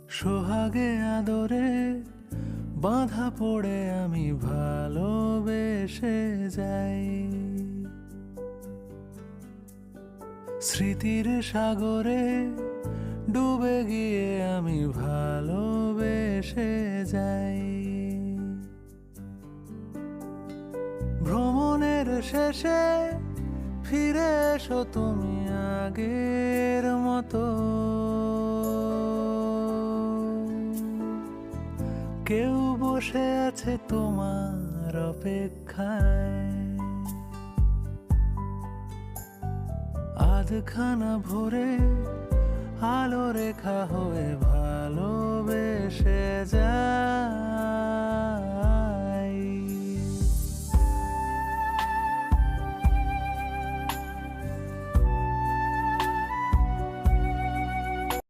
সোহাগে আদরে বাঁধা পড়ে আমি ভালোবেসে যাই। স্মৃতির সাগরে ডুবে গিয়ে আমি ভালোবেসে যাই। ভ্রমণের শেষে ফিরে এসো তুমি আগের মতো। কেউ বসে আছে তোমার অপেক্ষায়, আধখানা ভরে আলো রেখা হয়ে ভালোবেসে